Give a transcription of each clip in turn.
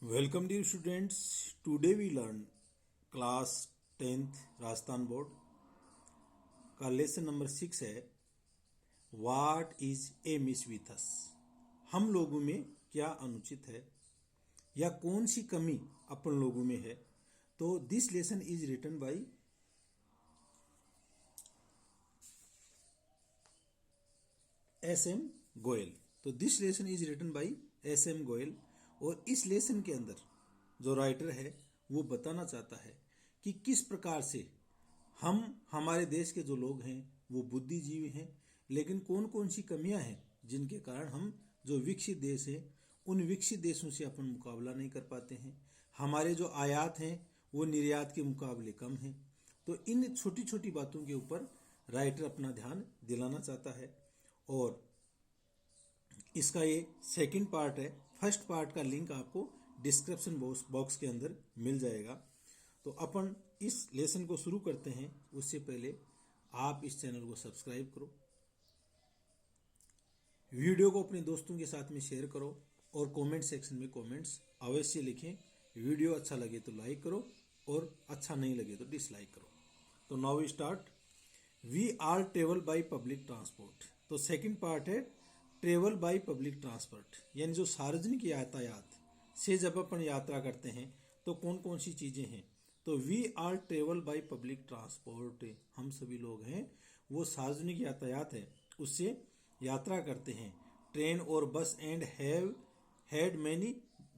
Welcome dear students. Today we learn class 10th Rajasthan board का lesson number 6 है What is amiss with us? हम लोगों में क्या अनुचित है या कौन सी कमी अपन लोगों में है। तो this lesson is written by S M. Goyal. तो this lesson is written by S M. Goyal. और इस लेसन के अंदर जो राइटर है वो बताना चाहता है कि किस प्रकार से हम हमारे देश के जो लोग हैं वो बुद्धिजीवी हैं, लेकिन कौन कौन सी कमियां हैं जिनके कारण हम जो विकसित देश हैं उन विकसित देशों से अपन मुकाबला नहीं कर पाते हैं। हमारे जो आयात हैं वो निर्यात के मुकाबले कम हैं। तो इन छोटी छोटी बातों के ऊपर राइटर अपना ध्यान दिलाना चाहता है और इसका ये सेकंड पार्ट है। फर्स्ट पार्ट का लिंक आपको डिस्क्रिप्शन बॉक्स के अंदर मिल जाएगा। तो अपन इस लेसन को शुरू करते हैं, उससे पहले आप इस चैनल को सब्सक्राइब करो, वीडियो को अपने दोस्तों के साथ में शेयर करो और कमेंट सेक्शन में कमेंट्स अवश्य लिखें। वीडियो अच्छा लगे तो लाइक करो और अच्छा नहीं लगे तो डिसलाइक करो। तो now we start. We are travel by public transport. तो सेकंड पार्ट है ट्रेवल बाय पब्लिक ट्रांसपोर्ट, यानी जो सार्वजनिक यातायात से जब अपन यात्रा करते हैं तो कौन कौन सी चीजें हैं। तो we are travel by public transport, हम सभी लोग हैं वो सार्वजनिक यातायात है उससे यात्रा करते हैं। ट्रेन और बस and have had many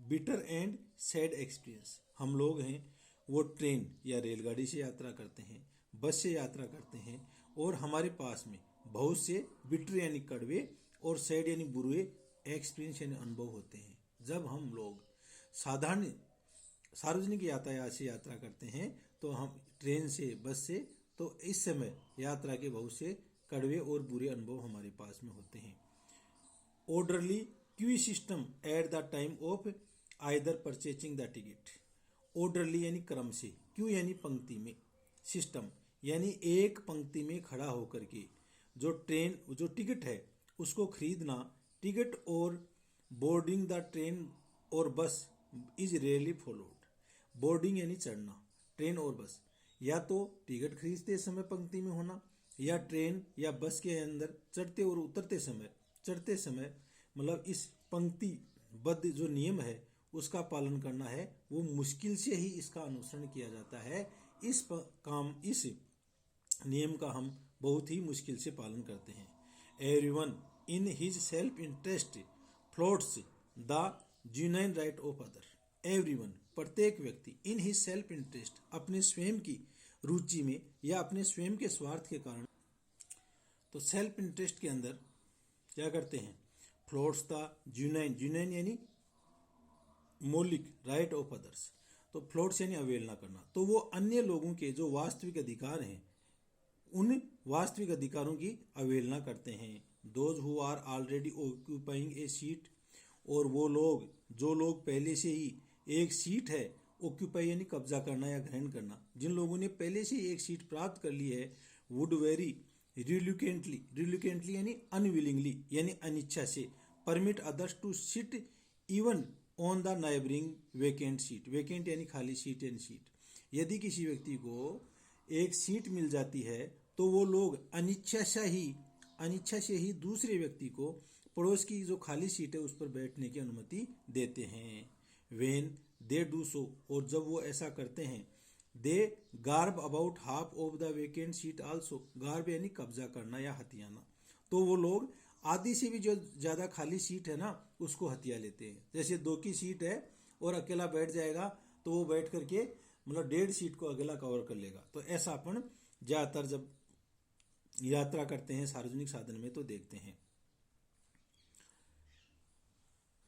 bitter and sad experience, हम लोग हैं वो ट्रेन या रेलगाड़ी से यात्रा करते हैं, बस से यात्रा करते हैं और हमारे पास में बहुत से बिटर यानी कड़वे और सैड यानी बुरे एक्सपीरियंस यानी अनुभव होते हैं। जब हम लोग साधारण सार्वजनिक यातायात से यात्रा करते हैं तो हम ट्रेन से बस से, तो इस समय यात्रा के बहुत से कड़वे और बुरे अनुभव हमारे पास में होते हैं। Orderly Q system at the time of either purchasing the ticket. Orderly यानी क्रम से, क्यू यानी पंक्ति में, सिस्टम यानी एक पंक्ति में खड़ा होकर के जो टिकट है उसको खरीदना। टिकट और बोर्डिंग द ट्रेन और बस इज रेयरली फॉलोड। बोर्डिंग यानी चढ़ना, ट्रेन और बस या तो टिकट खरीदते समय पंक्ति में होना या ट्रेन या बस के अंदर चढ़ते और उतरते समय, चढ़ते समय मतलब इस पंक्तिबद्ध जो नियम है उसका पालन करना है। वो मुश्किल से ही इसका अनुसरण किया जाता है। इस नियम का हम बहुत ही मुश्किल से पालन करते हैं। Everyone in his self interest floats the genuine right of other. Everyone प्रत्येक व्यक्ति, इन हिज सेल्फ इंटरेस्ट अपने स्वयं की रुचि में या अपने स्वयं के स्वार्थ के कारण, तो सेल्फ इंटरेस्ट के अंदर क्या करते हैं, फ्लोट्स द जेन्युइन, जेन्युइन यानी मौलिक, राइट ऑफ अदर्स, तो फ्लोट्स यानी अवहेलना करना। तो वो अन्य लोगों के जो वास्तविक अधिकार हैं उन वास्तविक अधिकारों की अवहेलना करते हैं। Those who are already occupying a seat, और वो लोग जो लोग पहले से ही एक सीट है, ऑक्यूपाई यानी कब्जा करना या ग्रहण करना, जिन लोगों ने पहले से ही एक सीट प्राप्त कर ली है, वुड वेरी रिल्यूकेंटली, रिल्यूकेंटली यानी अनविलिंगली यानी अनिच्छा से, permit others to sit even on the neighbouring vacant seat. Vacant यानी खाली सीट यानी सीट। यदि किसी व्यक्ति को एक सीट मिल जाती है तो वो लोग अनिच्छा से ही दूसरे व्यक्ति को पड़ोस की जो खाली सीट है उस पर बैठने की अनुमति देते हैं। वेन दे डू सो, और जब वो ऐसा करते हैं, they grab about half of the vacant seat also. Grab यानी कब्जा करना या हथियाना, तो वो लोग आधी से भी जो ज्यादा खाली सीट है ना उसको हथिया लेते हैं। जैसे 2 की सीट है और अकेला बैठ जाएगा तो वो बैठ करके मतलब 1.5 सीट को अकेला कवर कर लेगा। तो ऐसा अपन ज्यादातर जब यात्रा करते हैं सार्वजनिक साधन में तो देखते हैं।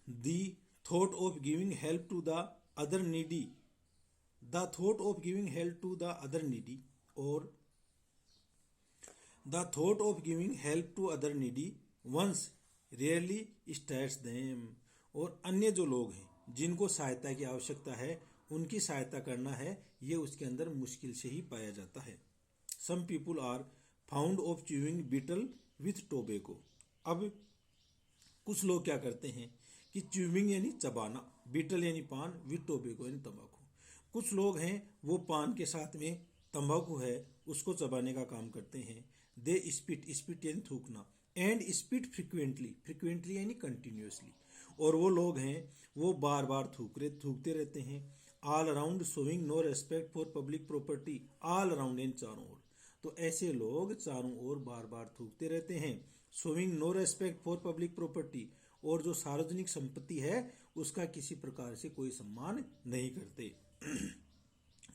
The thought of giving help to the other needy, the thought of giving help to the other needy, और the thought of giving help to other needy once rarely starts them. और अन्य जो लोग हैं जिनको सहायता की आवश्यकता है उनकी सहायता करना है, ये उसके अंदर मुश्किल से ही पाया जाता है। Some people are found of chewing betel with tobacco. अब कुछ लोग क्या करते हैं कि च्यूइंग यानी चबाना, बीटल यानी पान, विद टोबैको यानी तंबाकू। कुछ लोग हैं वो पान के साथ में तंबाकू है उसको चबाने का काम करते हैं। दे स्पिट, स्पिट यानी थूकना, एंड स्पिट फ्रिक्वेंटली, फ्रिक्वेंटली यानी कंटिन्यूसली, और वो लोग हैं वो बार बार थूकते रहते हैं। All around showing no respect for public property, all around यानी चारों ओर। तो ऐसे लोग चारों ओर बार बार थूकते रहते हैं। Showing no respect for public property, और जो सार्वजनिक संपत्ति है उसका किसी प्रकार से कोई सम्मान नहीं करते।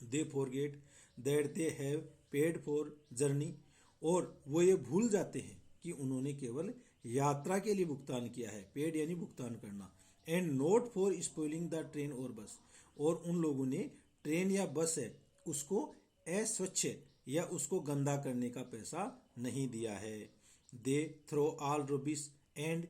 They forget that they have paid for journey, और वो ये भूल जाते हैं कि उन्होंने केवल यात्रा के लिए भुगतान किया है, पेड यानी भुगतान करना, and not for spoiling the train और बस, और उन लोगों ने ट्रेन या बस है उसको अस्वच्छ या उसको गंदा करने का पैसा नहीं दिया है। They throw all rubbish and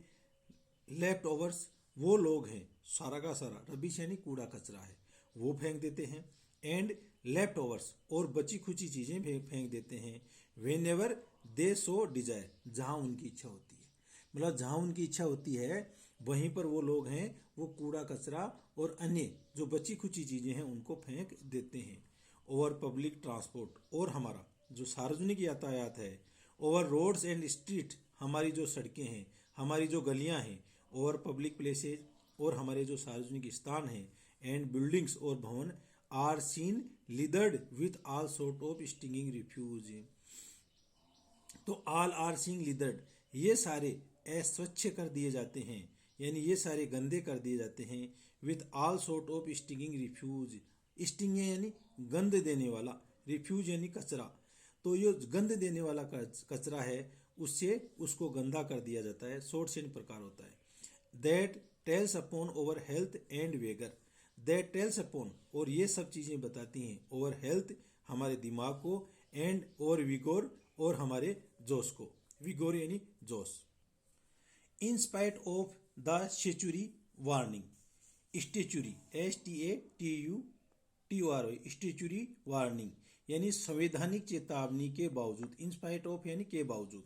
leftovers, वो लोग हैं सारा का सारा, रबिश यानी कूड़ा कचरा है वो फेंक देते हैं, एंड लेफ्ट ओवर्स और बची खुची चीजें फेंक देते हैं। When ever they so Dzire, जहां उनकी इच्छा होती है, मतलब जहां उनकी इच्छा होती है वहीं पर वो लोग हैं वो कूड़ा कचरा और अन्य जो बची खुची चीजें हैं उनको फेंक देते हैं। ओवर पब्लिक ट्रांसपोर्ट, और हमारा जो सार्वजनिक यातायात है, ओवर रोड्स एंड स्ट्रीट, हमारी जो सड़कें हैं, हमारी जो गलियां हैं, ओवर पब्लिक प्लेसेज, और हमारे जो सार्वजनिक स्थान हैं, एंड बिल्डिंग्स और भवन, are seen littered with all sort of stinging refuse. तो ऑल आर सीन लिदर्ड, ये सारे अस्वच्छ कर दिए जाते हैं, यानी ये सारे गंदे कर दिए जाते हैं। With all sort of stinging refuse, sting यानी गंद देने वाला, रिफ्यूज यानी कचरा, तो ये गंद देने वाला कचरा है उससे उसको गंदा कर दिया जाता है। सॉर्ट से प्रकार होता है। That tells upon our health and vigour, that tells upon, और ये सब चीजें बताती हैं, ओवर हेल्थ हमारे दिमाग को, एंड ओवर विगोर, और हमारे जोश को, विगोर यानी जोश। In spite of the statutory warning, statutory STATUTORY, statutory warning यानी संवैधानिक चेतावनी के बावजूद, इन स्पाइट ऑफ यानी के बावजूद,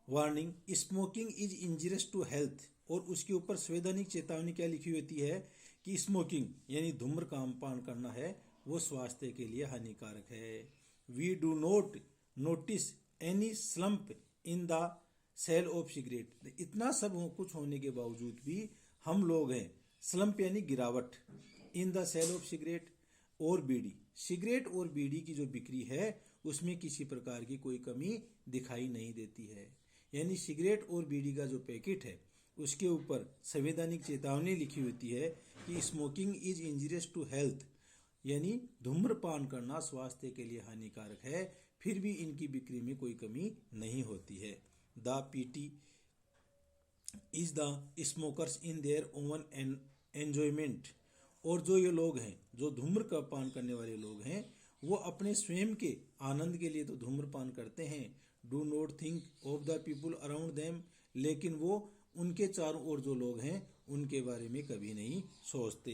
warning smoking is injurious to health, और उसके ऊपर संवैधानिक चेतावनी क्या लिखी होती है कि स्मोकिंग यानी धूम्रपान करना है वो स्वास्थ्य के लिए हानिकारक है। We do not notice any slump in the sale of cigarette, इतना सब कुछ होने के बावजूद भी हम लोग हैं, स्लम्प यानी गिरावट, in the sale of cigarette, और बीड़ी, सिगरेट और बीड़ी की जो बिक्री है उसमें किसी प्रकार की कोई कमी दिखाई नहीं देती है। यानी सिगरेट और बीड़ी का जो पैकेट है उसके ऊपर संवैधानिक चेतावनी लिखी होती है कि smoking is injurious to health, यानी धूम्रपान करना स्वास्थ्य के लिए हानिकारक है, फिर भी इनकी बिक्री में कोई कमी नहीं होती है। The pity is the smokers in their own enjoyment, और जो ये लोग हैं जो धूम्रपान करने वाले लोग हैं वो अपने स्वयं के आनंद के लिए तो धूम्रपान करते हैं। Do not think of the people around them, लेकिन वो उनके चारों ओर जो लोग हैं उनके बारे में कभी नहीं सोचते।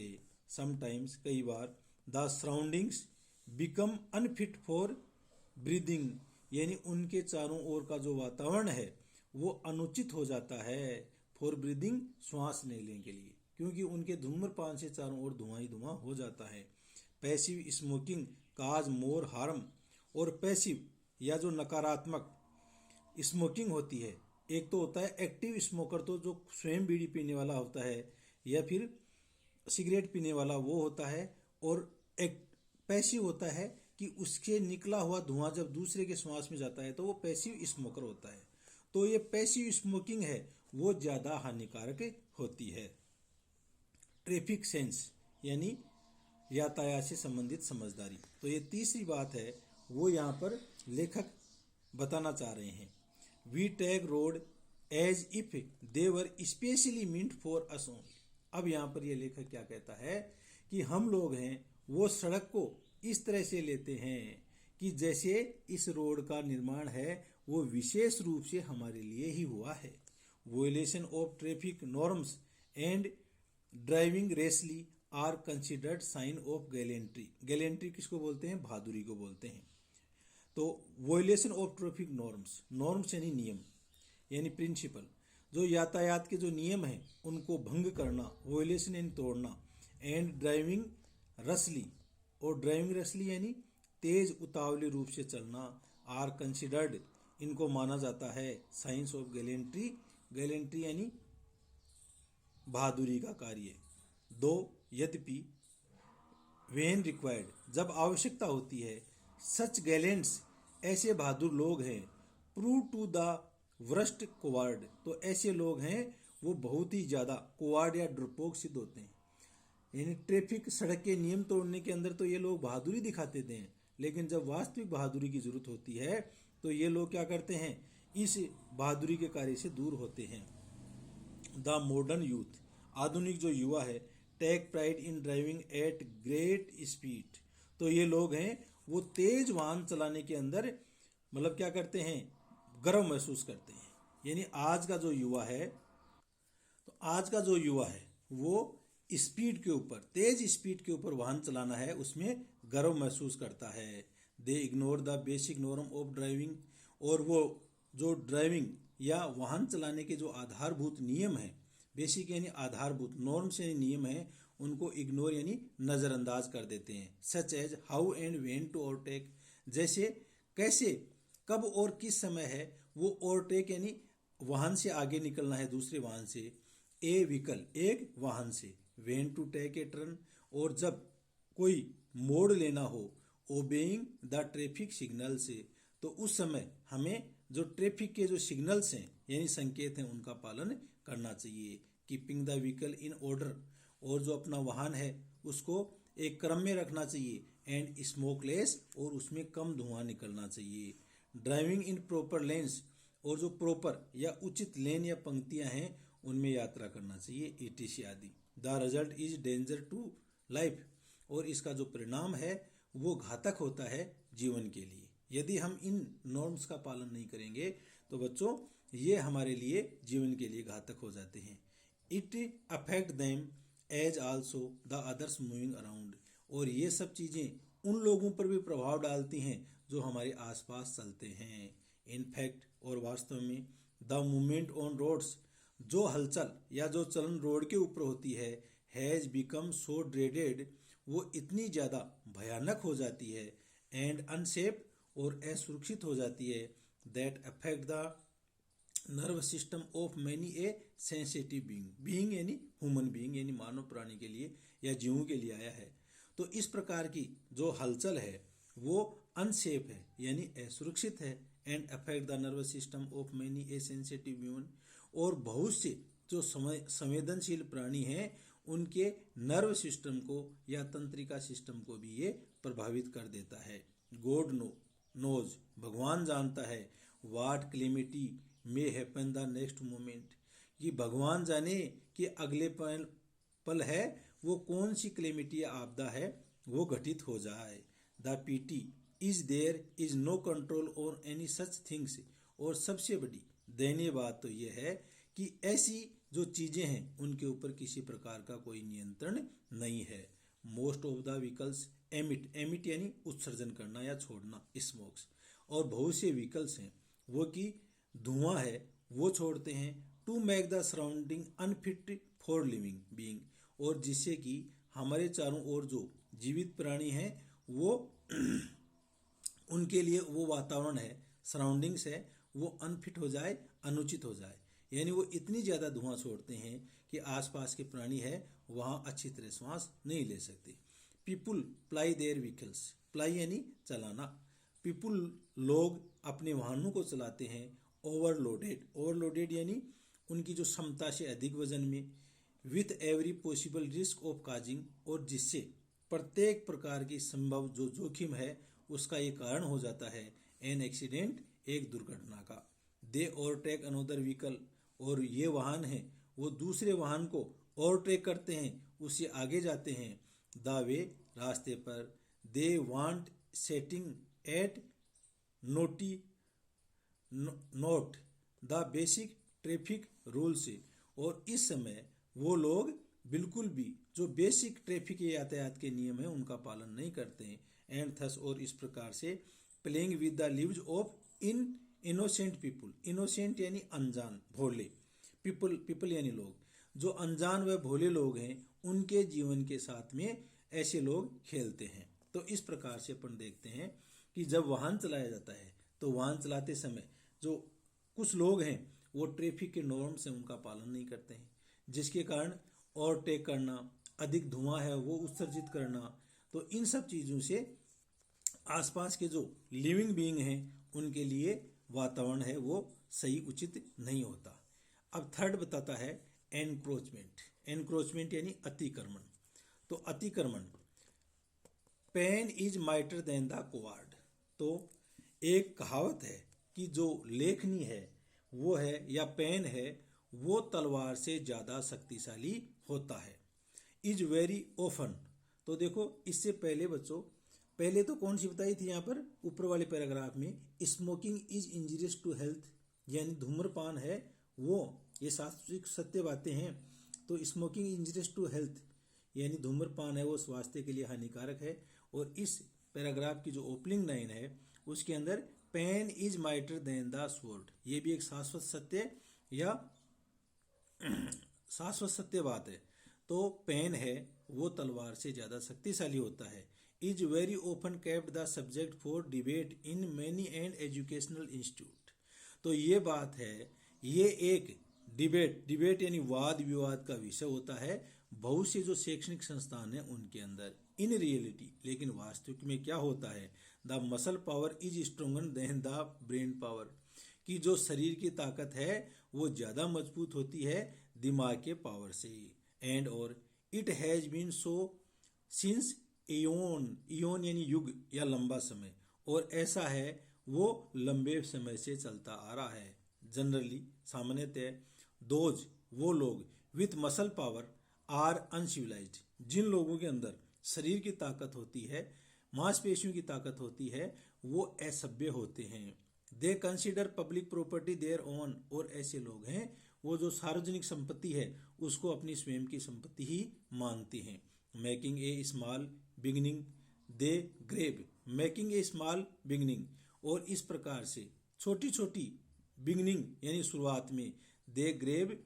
समटाइम्स, कई बार, the surroundings become unfit for breathing, यानी उनके चारों ओर का जो वातावरण है वो अनुचित हो जाता है फॉर ब्रीदिंग, श्वास लेने के लिए, क्योंकि उनके धूम्रपान से चारों ओर धुआं ही धुआं हो जाता है। पैसिव स्मोकिंग काज मोर हार्म, और पैसिव या जो नकारात्मक स्मोकिंग होती है, एक तो होता है एक्टिव स्मोकर, तो जो स्वयं बीड़ी पीने वाला होता है या फिर सिगरेट पीने वाला वो होता है, और एक पैसिव होता है कि उसके निकला हुआ धुआं जब दूसरे के श्वास में जाता है तो वो पैसिव स्मोकर होता है। तो ये पैसिव स्मोकिंग है वो ज्यादा हानिकारक होती है। ट्रैफिक सेंस यानी यातायात से संबंधित समझदारी, तो ये तीसरी बात है वो यहाँ पर लेखक बताना चाह रहे हैं। We take road as if they were specially meant for us only. अब यहाँ पर ये लेखक क्या कहता है कि हम लोग हैं वो सड़क को इस तरह से लेते हैं कि जैसे इस रोड का निर्माण है वो विशेष रूप से हमारे लिए ही हुआ है। Violation of traffic norms and driving rashly are considered sign of gallantry. Gallantry किसको बोलते हैं? बहादुरी को बोलते हैं। तो violation of traffic norms, norms यानी नियम यानी प्रिंसिपल, जो यातायात के जो नियम हैं उनको भंग करना, वोलेशन यानी तोड़ना, एंड ड्राइविंग रसली, और ड्राइविंग रसली यानी तेज उतावली रूप से चलना, आर कंसिडर्ड, इनको माना जाता है साइंस ऑफ गैलेंट्री, गैलेंट्री यानी बहादुरी का कार्य। दो, यद्यपि वेन रिक्वायर्ड, जब आवश्यकता होती है, सच गैलेंट्स, ऐसे बहादुर लोग हैं, प्रूव टू द वर्स्ट कोवार्ड, तो ऐसे लोग हैं वो बहुत ही ज्यादा कोवार्ड या डरपोक सिद्ध होते हैं। यानी ट्रैफिक सड़क के नियम तोड़ने के अंदर तो ये लोग बहादुरी दिखाते थे, लेकिन जब वास्तविक बहादुरी की जरूरत होती है तो ये लोग क्या करते हैं, इस बहादुरी के कार्य से दूर होते हैं। द मॉडर्न यूथ, आधुनिक जो युवा है, take pride in driving at great speed, तो ये लोग हैं वो तेज वाहन चलाने के अंदर मतलब क्या करते हैं, गर्व महसूस करते हैं। यानी आज का जो युवा है, तो आज का जो युवा है वो स्पीड के ऊपर, तेज स्पीड के ऊपर वाहन चलाना है उसमें गर्व महसूस करता है। दे ignore the basic norm of driving, और वो जो ड्राइविंग या वाहन चलाने के जो आधारभूत नियम है, बेसिक यानी आधारभूत, नॉर्म्स यानी नियम है, उनको इग्नोर यानी नजरअंदाज कर देते हैं। Such as how and when to overtake, जैसे कैसे, कब और किस समय है वो ओवरटेक यानी वाहन से आगे निकलना है दूसरे वाहन से, ए व्हीकल एक वाहन से, when to take a turn, और जब कोई मोड़ लेना हो, ओबेइंग द ट्रैफिक सिग्नल से, तो उस समय हमें जो ट्रैफिक के जो सिग्नल्स हैं यानी संकेत हैं उनका पालन करना चाहिए। Keeping the vehicle in order, और जो अपना वाहन है उसको एक क्रम में रखना चाहिए। एंड स्मोकलेस, और उसमें कम धुआं निकलना चाहिए। ड्राइविंग इन प्रॉपर लेन्स, और जो प्रॉपर या उचित लेन या पंक्तियां हैं उनमें यात्रा करना चाहिए, ईटीसी आदि। The result is danger to life, और इसका जो परिणाम है वो घातक होता है जीवन के लिए। यदि हम इन नॉर्म्स का पालन नहीं करेंगे तो बच्चों ये हमारे लिए जीवन के लिए घातक हो जाते हैं। It affect them as also the others moving around, और ये सब चीजें उन लोगों पर भी प्रभाव डालती हैं जो हमारे आसपास चलते हैं। इनफैक्ट, और वास्तव में, द मूवमेंट ऑन रोड्स, जो हलचल या जो चलन रोड के ऊपर होती है, हैज बिकम सो ड्रेडेड, वो इतनी ज्यादा भयानक हो जाती है, एंड अनसेफ, और असुरक्षित हो जाती है, that affect the nerve system of many a sensitive being, being यानी ह्यूमन बीइंग यानी मानव प्राणी के लिए या जीवों के लिए आया है। तो इस प्रकार की जो हलचल है वो अनसेफ है यानी असुरक्षित है, and affect the nervous system of many a sensitive human, और बहुत से जो संवेदनशील प्राणी हैं उनके नर्व सिस्टम को या तंत्रिका सिस्टम को भी ये प्रभावित कर देता है। गॉड नोज, भगवान जानता है, what calamity may happen the next moment, कि भगवान जाने कि अगले पल है वो कौन सी क्लेमिटी या आपदा है वो घटित हो जाए। The pity is there is no control on any such things, और सबसे बड़ी दयनीय बात तो यह है कि ऐसी जो चीजें हैं उनके ऊपर किसी प्रकार का कोई नियंत्रण नहीं है। Most of the vehicles emit, emit यानी उत्सर्जन करना या छोड़ना, स्मोक्स, और बहुत से व्हीकल्स हैं वो की धुआं है वो छोड़ते हैं, to make the surrounding unfit for living being, और जिससे कि हमारे चारों ओर जो जीवित प्राणी हैं वो उनके लिए वो वातावरण है, सराउंडिंग्स है, वो अनफिट हो जाए, अनुचित हो जाए, यानी वो इतनी ज्यादा धुआं छोड़ते हैं कि आसपास के प्राणी है वहां अच्छी तरह श्वास नहीं ले सकते। People ply their vehicles, ply यानी चलाना, पीपुल लोग अपने वाहनों को चलाते हैं ओवरलोडेड, ओवरलोडेड यानी उनकी जो क्षमता से अधिक वजन में, with every possible risk of causing, और जिससे प्रत्येक प्रकार की संभव जो जोखिम है उसका ये कारण हो जाता है, एन एक्सीडेंट, एक दुर्घटना का। दे ओवरटेक अनदर व्हीकल, और ये वाहन है वो दूसरे वाहन को ओवरटेक करते हैं, उससे आगे जाते हैं। द वे, रास्ते पर। They want setting at not the basic traffic rule से, और इस समय वो लोग बिल्कुल भी जो बेसिक ट्रैफिक यातायात के नियम है उनका पालन नहीं करते हैं। एंड थस, और इस प्रकार से, playing with the leaves of innocent people, innocent यानी अनजान, भोले, पीपल यानी लोग, जो अनजान व भोले लोग हैं उनके जीवन के साथ में ऐसे लोग खेलते हैं। तो इस प्रकार से अपन देखते हैं कि जब वाहन चलाया जाता है तो वाहन चलाते समय जो कुछ लोग हैं वो ट्रैफिक के नॉर्म से उनका पालन नहीं करते हैं, जिसके कारण ओवरटेक करना, अधिक धुआं है वो उत्सर्जित करना, तो इन सब चीज़ों से आसपास के जो लिविंग बीइंग हैं उनके लिए वातावरण है वो सही उचित नहीं होता। अब थर्ड बताता है एनक्रोचमेंट। एनक्रोचमेंट यानी अतिक्रमण। तो अतिक्रमण, pen is mightier than the sword. तो एक कहावत है कि जो लेखनी है वो है या पेन है वो तलवार से ज़्यादा शक्तिशाली होता है। Is very often. तो देखो इससे पहले बच्चों, पहले तो कौन सी बताई थी यहाँ पर ऊपर वाले पैराग्राफ में, smoking is injurious to health, यानी धूम्रपान है वो, ये शास्त्रीय सत्य बातें हैं। तो स्मोकिंग इंजरियस टू हेल्थ यानी धूम्रपान है वो स्वास्थ्य के लिए हानिकारक है। और इस पैराग्राफ की जो ओपनिंग लाइन है उसके अंदर pen is mightier than the sword, ये भी एक शाश्वत सत्य या शाश्वत सत्य बात है। तो पेन है वो तलवार से ज़्यादा शक्तिशाली होता है। Is very open kept the subject for debate in many and educational institute. तो ये बात है, ये एक डिबेट यानी वाद विवाद का विषय होता है बहुत से जो शैक्षणिक संस्थान हैं उनके अंदर। इन रियलिटी, लेकिन वास्तविक में क्या होता है, the muscle power is stronger then the brain power, कि जो शरीर की ताकत है वो ज़्यादा मजबूत होती है दिमाग के पावर से। एंड और it has been so since aeon, aeon यानी युग या लंबा समय, और ऐसा है वो लंबे समय से चलता आ रहा है। जनरली सामान्यतः दोज वो लोग with muscle power are uncivilised, जिन लोगों के अंदर शरीर की ताकत होती है, मांसपेशियों की ताकत होती है, वो असभ्य होते हैं। They consider public property their own, और ऐसे लोग हैं वो जो सार्वजनिक संपत्ति है उसको अपनी स्वयं की संपत्ति ही मानते हैं। Making a small beginning they grab, making a small beginning, और इस प्रकार से छोटी छोटी बिगिनिंग यानी शुरुआत में दे ग्रेब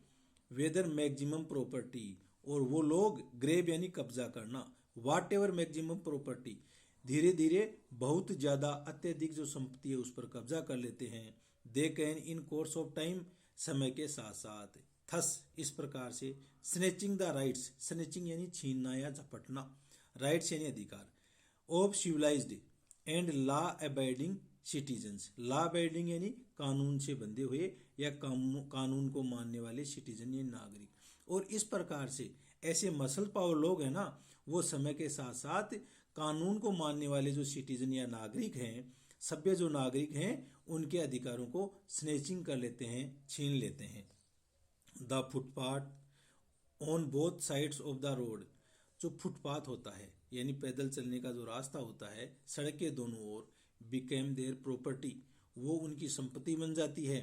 वेदर मैक्सिमम प्रॉपर्टी, और वो लोग ग्रेब यानी कब्जा करना, वाट एवर मैक्सिमम प्रॉपर्टी, धीरे धीरे बहुत ज़्यादा अत्यधिक जो संपत्ति है उस पर कब्जा कर लेते हैं। They can in course of time, समय के साथ साथ। थस इस प्रकार से स्नेचिंग द राइट्स, स्नेचिंग यानी छीनना या झपटना, राइट्स यानी अधिकार, of civilized and law abiding citizens, law abiding यानी कानून से बंधे हुए या कानून को मानने वाले सिटीजन या नागरिक। और इस प्रकार से ऐसे मसल पावर लोग हैं ना, वो समय के साथ साथ कानून को मानने वाले जो सिटीजन या नागरिक हैं, सभ्य जो नागरिक हैं, उनके अधिकारों को स्नेचिंग कर लेते हैं, छीन लेते हैं। The footpath on both sides of the road, जो फुटपाथ होता है यानी पैदल चलने का जो रास्ता होता है सड़क के दोनों ओर, बिकेम देयर प्रॉपर्टी, वो उनकी संपत्ति बन जाती है।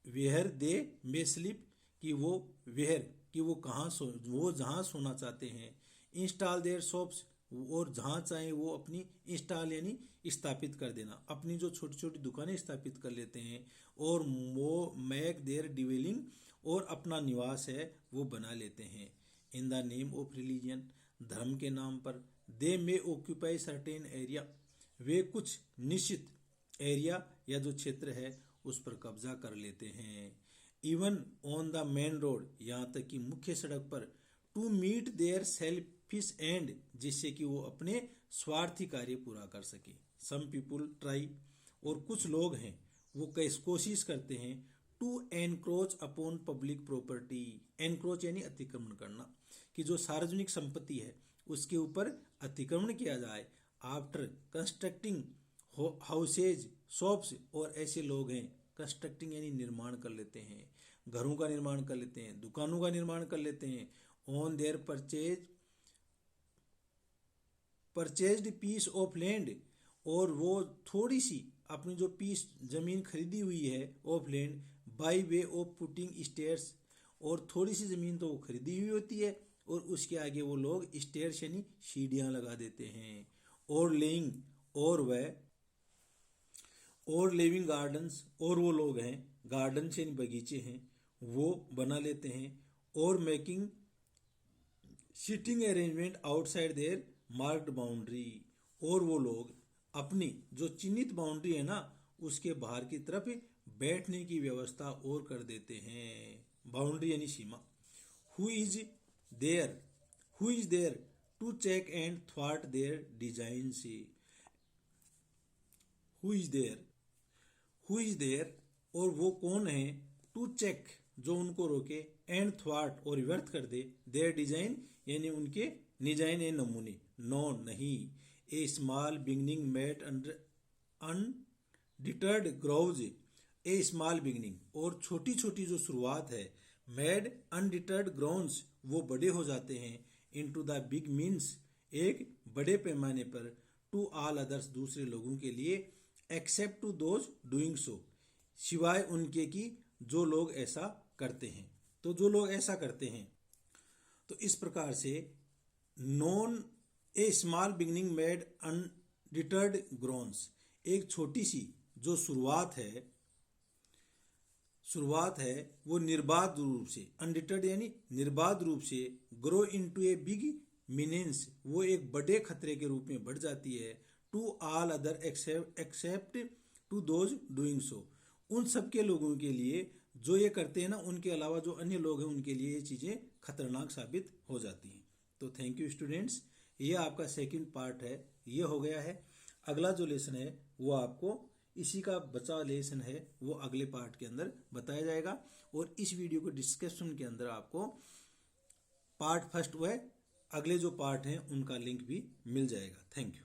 वेयर दे मे स्लीप, कि वो वेयर कि वो कहाँ वो जहाँ सोना चाहते हैं। इंस्टॉल देयर शॉप्स, और जहाँ चाहे वो अपनी इंस्टॉल यानी स्थापित कर देना, अपनी जो छोटी छोटी दुकानें स्थापित कर लेते हैं। और वो मैक देयर डिवेलिंग, और अपना निवास है वो बना लेते हैं। In the name of religion, धर्म के नाम पर। दे मे ऑक्यूपाई सर्टेन एरिया, वे कुछ निश्चित एरिया या जो क्षेत्र है उस पर कब्जा कर लेते हैं। Even on the main road, यहाँ तक कि मुख्य सड़क पर। To meet their selfish end, जिससे कि वो अपने स्वार्थी कार्य पूरा कर सके। सम पीपुल ट्राई, और कुछ लोग हैं वो कोशिश करते हैं, to encroach upon public property, encroach यानी अतिक्रमण करना, कि जो सार्वजनिक संपत्ति है उसके ऊपर अतिक्रमण किया जाए। आफ्टर कंस्ट्रक्टिंग हाउसेज शॉप्स, और ऐसे लोग हैं कंस्ट्रक्टिंग यानी निर्माण कर लेते हैं, घरों का निर्माण कर लेते हैं, दुकानों का निर्माण कर लेते हैं। On their purchased piece of land, और वो थोड़ी सी अपनी जो पीस जमीन खरीदी हुई है of land, by way of putting stairs, और थोड़ी सी जमीन तो वो खरीदी हुई होती है और उसके आगे वो लोग स्टेयर्स यानी सीढ़ियाँ लगा देते हैं। और लेइंग, और लिविंग गार्डन्स, और वो लोग हैं गार्डन यानी बगीचे हैं वो बना लेते हैं। और making sitting arrangement outside their marked boundary, और वो लोग अपनी जो चिन्हित बाउंड्री है ना उसके बाहर की तरफ बैठने की व्यवस्था और कर देते हैं। बाउंड्री यानी सीमा। Who is there to check and थ्वाट देयर डिजाइन से, हु इज देयर और वो कौन है, टू चेक जो उनको रोके, एंड थ्वाट और व्यर्थ कर दे, देयर डिजाइन यानी उनके डिजाइन या नमूने, नो नहीं, a small beginning made undeterred grows, a small beginning और छोटी छोटी जो शुरुआत है, मेड अनडिटर्ड ग्रोन्स वो बड़े हो जाते हैं, इनटू द बिग मीन्स एक बड़े पैमाने पर, टू ऑल अदर्स दूसरे लोगों के लिए, except to those doing so सिवाय उनके कि जो लोग ऐसा करते हैं। तो जो लोग ऐसा करते हैं, तो इस प्रकार से नॉन a small beginning made undeterred grows, एक छोटी सी जो शुरुआत है वो निर्बाध रूप से, अनडिटर्ड यानी निर्बाध रूप से, ग्रो इनटू ए बिग मीनेंस वो एक बड़े खतरे के रूप में बढ़ जाती है, to all other except to those doing so उन सब के लोगों के लिए जो ये करते हैं ना, उनके अलावा जो अन्य लोग हैं उनके लिए ये चीज़ें खतरनाक साबित हो जाती हैं। तो थैंक यू स्टूडेंट्स, ये आपका सेकंड पार्ट है, ये हो गया है। अगला जो लेसन है वो आपको इसी का बचा लेसन है वो अगले पार्ट के अंदर बताया जाएगा, और इस वीडियो को डिस्क्रिप्शन के अंदर आपको पार्ट फर्स्ट व अगले जो पार्ट हैं उनका लिंक भी मिल जाएगा। Thank you.